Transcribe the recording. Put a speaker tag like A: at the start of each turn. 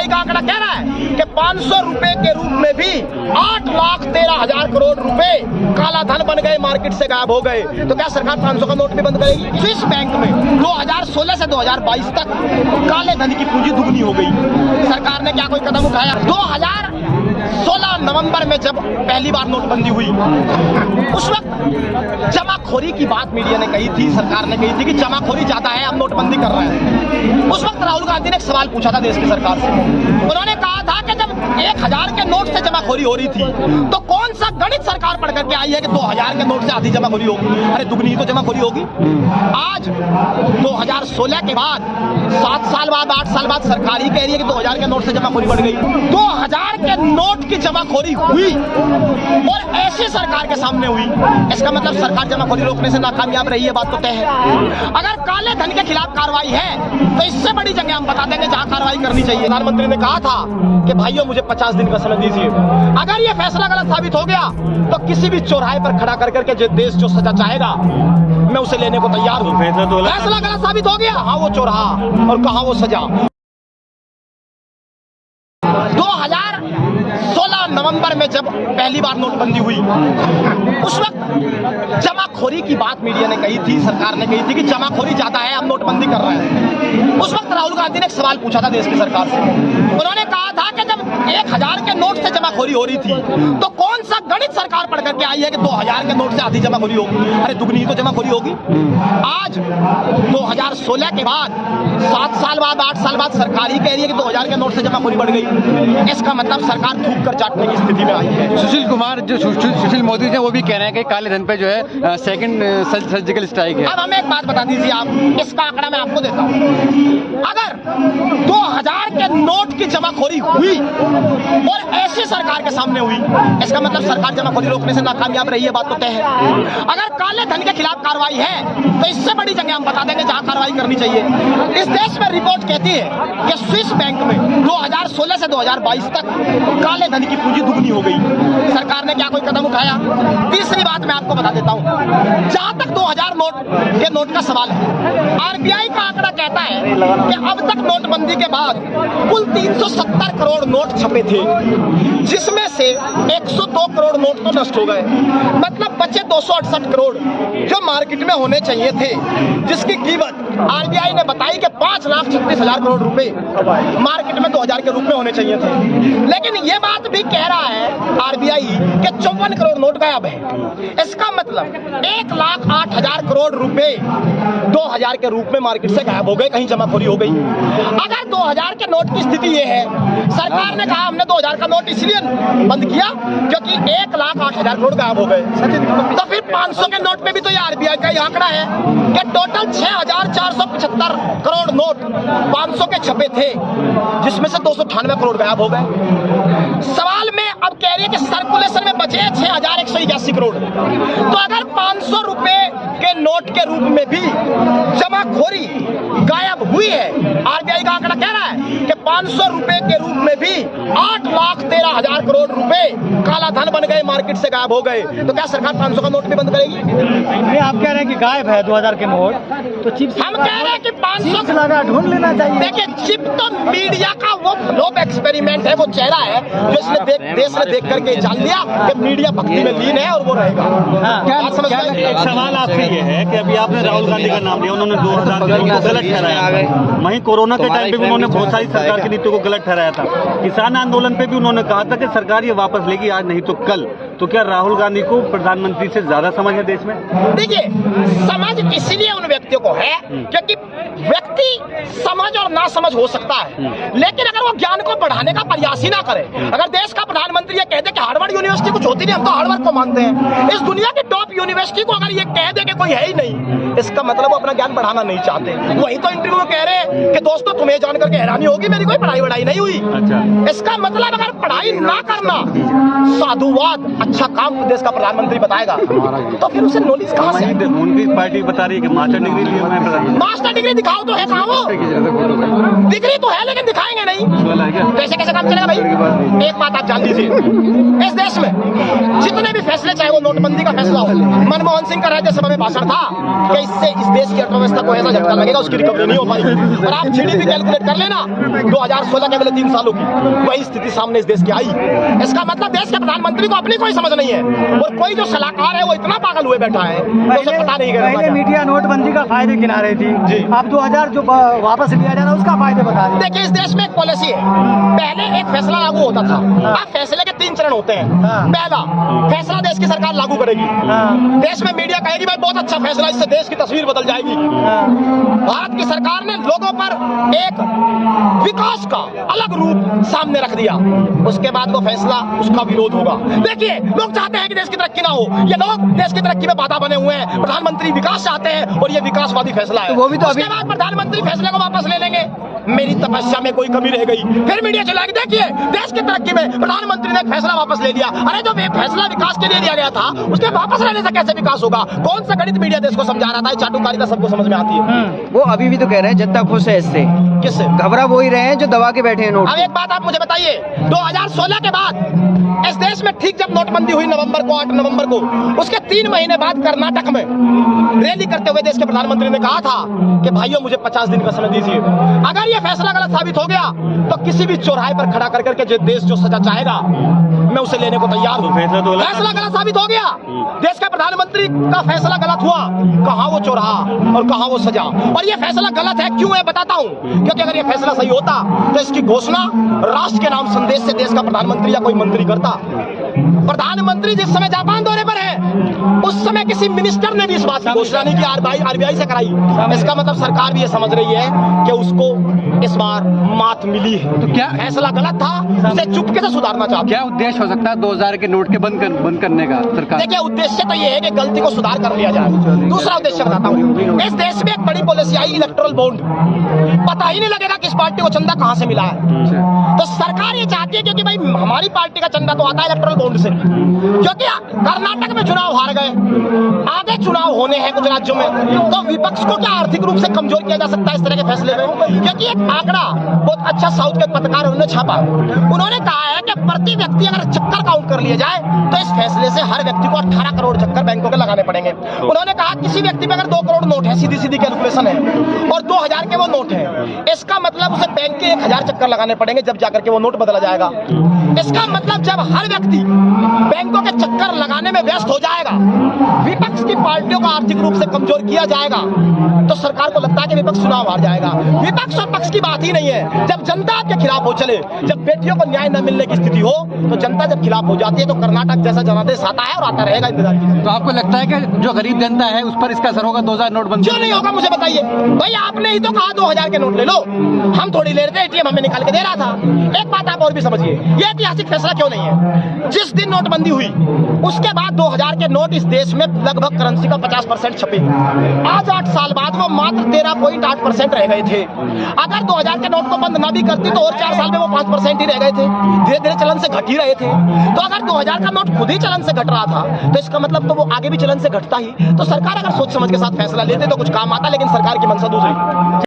A: RBI का आंकड़ा कह रहा है कि 500 रुपए के रूप में भी 8,13,000 करोड़ रुपए काला धन बन गए, मार्केट से गायब हो गए। तो क्या सरकार 500 का नोट भी बंद करेगी? स्विस बैंक में 2016 से 2022 तक काले धन की पूंजी दुगनी हो गई। सरकार ने क्या कोई कदम उठाया? 2016 नवंबर में जब पहली बार नोटबंदी हुई, उस वक्त जमाखोरी की बात मीडिया ने कही थी, सरकार ने कही थी कि जमाखोरी ज्यादा है, हम नोटबंदी कर रहे हैं। उस वक्त राहुल गांधी ने एक सवाल पूछा था देश की सरकार से। उन्होंने कहा था कि जब 1000 के नोट से जमाखोरी हो रही थी तो कौन सा गणित सरकार पढ़ करके आई है कि 2000 के नोट से आधी जमाखोरी होगी? अरे दुगनी ही तो जमाखोरी होगी। आज 2016 के बाद 7 साल बाद 8 साल बाद सरकार ही कह रही है कि 2000 के नोट से जमाखोरी बढ़ गई। 2000 के नोट की जमाखोरी हुई और ऐसी सरकार के सामने हुई, इसका मतलब सरकार जमाखोरी रोकने से नाकामयाब रही है, बात तो तय है। अगर काले धन के खिलाफ कार्रवाई है तो इससे बड़ी जगह हम बता देंगे जहां कार्रवाई करनी चाहिए। प्रधानमंत्री ने कहा था कि भाइयों मुझे 50 दिन का समय दीजिए, अगर ये फैसला गलत साबित हो गया तो किसी भी चौराहे पर खड़ा कर करके जो देश जो सजा चाहेगा मैं उसे लेने को तैयार हूं। फैसला गलत साबित हो गया, हाँ वो चौराहा और कहाँ वो सजा। 2016 नवंबर में जब पहली बार नोटबंदी हुई, उस वक्त जमाखोरी की बात मीडिया ने कही थी, सरकार ने कही थी कि जमाखोरी ज्यादा है, हम नोटबंदी कर रहे हैं। उस वक्त राहुल गांधी ने एक सवाल पूछा था देश की सरकार से। उन्होंने कहा था कि जब 1000 के नोट से जमाखोरी हो रही थी तो कौन सा गणित सरकार पढ़ करके आई है कि 2000 के नोट से आधी जमाखोरी होगी? अरे दुगनी ही तो जमाखोरी होगी। आज 2016 के बाद 7 साल बाद 8 साल बाद सरकार ही कह रही है कि 2000 के नोट से जमाखोरी बढ़ गई। इसका मतलब सरकार थूक कर चाटने की स्थिति में आई है।
B: सुशील कुमार जो सुशील मोदी थे वो भी कह रहे हैं कि काले धन पे जो है सेकंड सर्जिकल स्ट्राइक है।
A: अब हमें एक बात बता दीजिए आप, इसका आंकड़ा मैं आपको देता हूं। अगर 2000 के नोट की जमाखोरी हुई और ऐसी सरकार के सामने हुई, इसका मतलब सरकार जमाखोरी रोकने से नाकामयाब रही है, बात तो तय है। अगर काले धन के खिलाफ कार्रवाई है तो इससे बड़ी जगह हम बता देंगे जहां कार्रवाई करनी चाहिए। इस देश में रिपोर्ट कहती है कि स्विस बैंक में 2016 से 2022 तक काले धन की पूंजी दुगनी हो गई। सरकार ने क्या कोई कदम उठाया? तीसरी बात मैं आपको बता देता हूं, जहां तक 2000 नोट का सवाल है, आरबीआई का आंकड़ा कहता है कि अब तक नोटबंदी के बाद कुल 370 करोड़ नोट छपे थे, जिसमें से 102 करोड़ नोट तो नष्ट हो गए। मतलब बचे 268 करोड़ जो मार्केट में होने चाहिए थे, जिसकी कीमत आरबीआई ने बताई कि 5,36,000 करोड़ रुपए मार्केट में 2000 के रूप में होने चाहिए थे। लेकिन ये बात भी कह रहा है आरबीआई कि 54 करोड़ नोट गायब है। इसका मतलब 1,08,000 करोड़ रुपए 2000 के रूप में मार्केट से गायब हो गए, कहीं जमाखोरी हो गई। अगर 2000 के नोट की स्थिति ये है, सरकार ने कहा हमने 2000 का नोट इसलिए बंद किया क्योंकि 1,08,000 करोड़ गायब हो गए, तो फिर 500 के नोट पे भी तो ये आरबीआई का आंकड़ा है कि टोटल 6,475 करोड़ नोट 500 के छपे थे, जिसमें से 298 करोड़ गायब हो गए। सवाल में अब कह रही है कि सर्कुलेशन में बचे 6,181 करोड़। तो अगर 500 रुपए के नोट के रूप में भी जमाखोरी गायब हुई है, आरबीआई का आंकड़ा कह रहा है कि 500 रुपए के रूप में भी 8,13,000 करोड़ रुपए काला धन बन गए, मार्केट से गायब हो गए। तो क्या सरकार 500 का नोट भी बंद करेगी?
C: आप कह रहे हैं कि गायब है 2000 के नोट, तो चिप्स
A: हम कह रहे हैं कि 500
C: लगा ढूंढ लेना चाहिए।
A: देखिए, चिप तो मीडिया का वो फ्लोप एक्सपेरिमेंट है, वो चेहरा है जो इसने देश ने देख करके जान लिया कि मीडिया भक्ति में लीन है और वो रहेगा।
D: एक सवाल आपसे ये है कि अभी आपने राहुल गांधी का नाम लिया, उन्होंने 2000 के नोट को गलत ठहराया। वहीं कोरोना के टाइम पे भी उन्होंने बहुत सारी सरकार की नीतियों को गलत ठहराया था। किसान आंदोलन पे भी उन्होंने कहा था कि सरकार ये वापस लेगी, आज नहीं तो कल। तो क्या राहुल गांधी को प्रधानमंत्री से ज्यादा समझ है देश में?
A: देखिए, समझ इसलिए उन व्यक्तियों को है क्योंकि व्यक्ति समझ और ना समझ हो सकता है, लेकिन अगर वो ज्ञान को बढ़ाने का प्रयास ही ना करे। अगर देश का प्रधानमंत्री ये कह दे कि हार्वर्ड यूनिवर्सिटी कुछ होती नहीं, हम तो हार्वर्ड को मानते हैं, इस दुनिया की टॉप यूनिवर्सिटी को अगर ये कह दे कि कोई है ही नहीं, इसका मतलब वो अपना ज्ञान बढ़ाना नहीं चाहते। वही तो इंटरव्यू में कह रहे हैं कि दोस्तों तुम्हें जान करके हैरानी होगी, मेरी कोई पढ़ाई वढ़ाई नहीं हुई।
D: अच्छा।
A: इसका मतलब अगर पढ़ाई ना करना साधुवाद अच्छा काम देश का प्रधानमंत्री बताएगा तो फिर उसे नॉलेज कहाँ से?
D: उनकी पार्टी बता रही है कि मास्टर डिग्री ली है।
A: मास्टर डिग्री दिखाओ तो है कहाँ वो? डिग्री तो है लेकिन दिखाएंगे नहीं, कैसे कैसे काम काम चलेगा भाई? एक बात आप जान लीजिए, इस देश में जितने भी फैसले, चाहे वो नोटबंदी का फैसला हो, मनमोहन सिंह का राज्यसभा में भाषण था कि इससे इस देश की अर्थव्यवस्था को ऐसा झटका लगेगा उसकी रिकवरी नहीं हो पाएगी। और आप जीडीपी कैलकुलेट कर लेना 2016 के अगले 3 सालों की, वही स्थिति सामने इस देश की आई। इसका मतलब देश के प्रधानमंत्री को अपनी कोई समझ नहीं है, और कोई जो सलाहकार है वो इतना पागल हुए बैठा है तो उसे पता नहीं
C: पहले मीडिया नोटबंदी का फायदे गिना रही थी
A: जी।
C: अब 2000 जो वापस लिया जाना उसका फायदे बता रहे हैं।
A: देखिए, इस देश में एक पॉलिसी है, पहले एक फैसला लागू होता था, अब फैसले के 3 चरण होते हैं। पहला फैसला देश की सरकार लागू करेगी, देश में मीडिया कहेगी भाई बहुत अच्छा फैसला, इससे देश की तस्वीर बदल जाएगी। भारत की सरकार ने लोगों पर एक विकास का अलग रूप सामने रख दिया, उसके बाद वो फैसला, उसका विरोध होगा। देखिए, लोग चाहते हैं कि देश की तरक्की ना हो, ये लोग देश की तरक्की में बाधा बने हुए हैं। प्रधानमंत्री विकास चाहते हैं और ये विकासवादी फैसला है,
C: वो भी तो
A: उसके बाद प्रधानमंत्री फैसले को वापस ले लेंगे। मेरी तपस्या में कोई कमी रह गई, फिर मीडिया चलाएगी देखिए देश की तरक्की में प्रधानमंत्री ने फैसला वापस ले लिया। अरे जो फैसला विकास के लिए लिया गया था उसके वापस लेने से कैसे विकास होगा? कौन सा गणित मीडिया देश को समझा रहा था? चाटुकारिता सबको समझ में आती है।
E: वो अभी भी तो कह रहे हैं जनता खुश है इससे,
A: किससे?
E: घबरा वो ही रहे हैं जो दबा के बैठे हैं नोट।
A: अब एक बात आप मुझे बताइए, 2016 के बाद इस देश में ठीक जब नोटबंदी हुई नवंबर को, 8 नवंबर को, उसके 3 महीने बाद कर्नाटक में रैली करते हुए देश के प्रधानमंत्री ने कहा था कि भाइयों मुझे 50 दिन का समय दीजिए, अगर ये फैसला गलत साबित हो गया तो किसी भी चौराहे पर खड़ा करके जो देश जो सजा चाहेगा मैं उसे लेने को तैयार हूँ। फैसला गलत साबित हो गया, देश के प्रधानमंत्री का फैसला गलत हुआ, कहाँ वो चौराहा और कहाँ वो सजा। और ये फैसला गलत है, क्यों है बताता हूँ, क्योंकि अगर ये फैसला सही होता तो इसकी घोषणा राष्ट्र के नाम संदेश से देश का प्रधानमंत्री या कोई मंत्री करता। प्रधानमंत्री जिस समय जापान दौरे पर है उस समय किसी मिनिस्टर ने भी इस बात की घोषणा नहीं की, आरबीआई से कराई। इसका मतलब सरकार भी ये समझ रही है कि उसको इस बार मात मिली है।
B: तो क्या
A: फैसला गलत था, उसे चुपके से सुधारना चाहते।
B: क्या उद्देश्य हो सकता है 2000 के नोट के बंद करने का सरकार?
A: देखिए, उद्देश्य तो ये है कि गलती को सुधार कर लिया जाए। दूसरा उद्देश्य बताता हूँ, इस देश में एक बड़ी पॉलिसी आई इलेक्टोरल बॉन्ड, पता ही नहीं लगेगा किस पार्टी को चंदा कहाँ से मिला है। तो सरकार ये चाहती है क्योंकि भाई हमारी पार्टी का चंदा तो आता है इलेक्टोरल बॉन्ड से, क्योंकि कर्नाटक में चुनाव हार गए, आगे चुनाव होने हैं कुछ राज्यों में, तो विपक्ष को क्या आर्थिक रूप से कमजोर किया जा सकता है इस तरह के फैसले में? क्योंकि एक आंकड़ा बहुत अच्छा साउथ के पत्रकार उन्होंने छापा, उन्होंने कहा है कि प्रति व्यक्ति अगर चक्कर काउंट कर लिए जाए तो इस फैसले से हर व्यक्ति को 18 करोड़ चक्कर बैंकों के लगाने पड़ेंगे। उन्होंने कहा किसी व्यक्ति पे अगर 2 करोड़ नोट है, सीधी सीधी कैलकुलेशन है, और 2000 के वो नोट है, इसका मतलब उसे बैंक के 1000 चक्कर लगाने पड़ेंगे जब जाकर के वो नोट बदला जाएगा। इसका मतलब जब हर व्यक्ति बैंकों के चक्कर लगाने में व्यस्त हो जाएगा, विपक्ष की पार्टियों को आर्थिक रूप से कमजोर किया जाएगा, तो सरकार को लगता है कि विपक्ष चुनाव हार जाएगा। विपक्ष और पक्ष की बात ही नहीं है, जब जनता आपके खिलाफ हो चले, जब बेटियों को न्याय न मिलने की स्थिति हो, तो जनता जब खिलाफ हो जाती है तो कर्नाटक जैसा जनादेश आता है और आता रहेगा। इंतजार कीजिए।
B: तो आपको लगता है कि जो गरीब जनता है उस पर इसका असर होगा 2000 नोटबंदी?
A: क्यों नहीं होगा मुझे बताइए भाई, आपने ही तो कहा 2000 के नोट ले लो, हम थोड़ी ले रहे थे, एटीएम हमें निकाल के दे रहा था। एक बात आप और भी समझिए, ये ऐतिहासिक फैसला क्यों नहीं है? जिस दिन नोटबंदी हुई उसके बाद 2000 के नोट इस देश में लगभग करेंसी का 50% छपे, आज 8 साल बाद वो मात्र 13.8% रह गए थे। अगर 2000 के नोट को बंद ना भी करती तो और 4 साल में वो 5% ही रह गए थे, धीरे धीरे चलन से घट ही रहे थे। तो अगर 2000 का नोट खुद ही चलन से घट रहा था तो इसका मतलब तो वो आगे भी चलन से घटता ही। तो सरकार अगर सोच समझ के साथ फैसला लेते तो कुछ काम आता, लेकिन सरकार की मंशा दूसरी।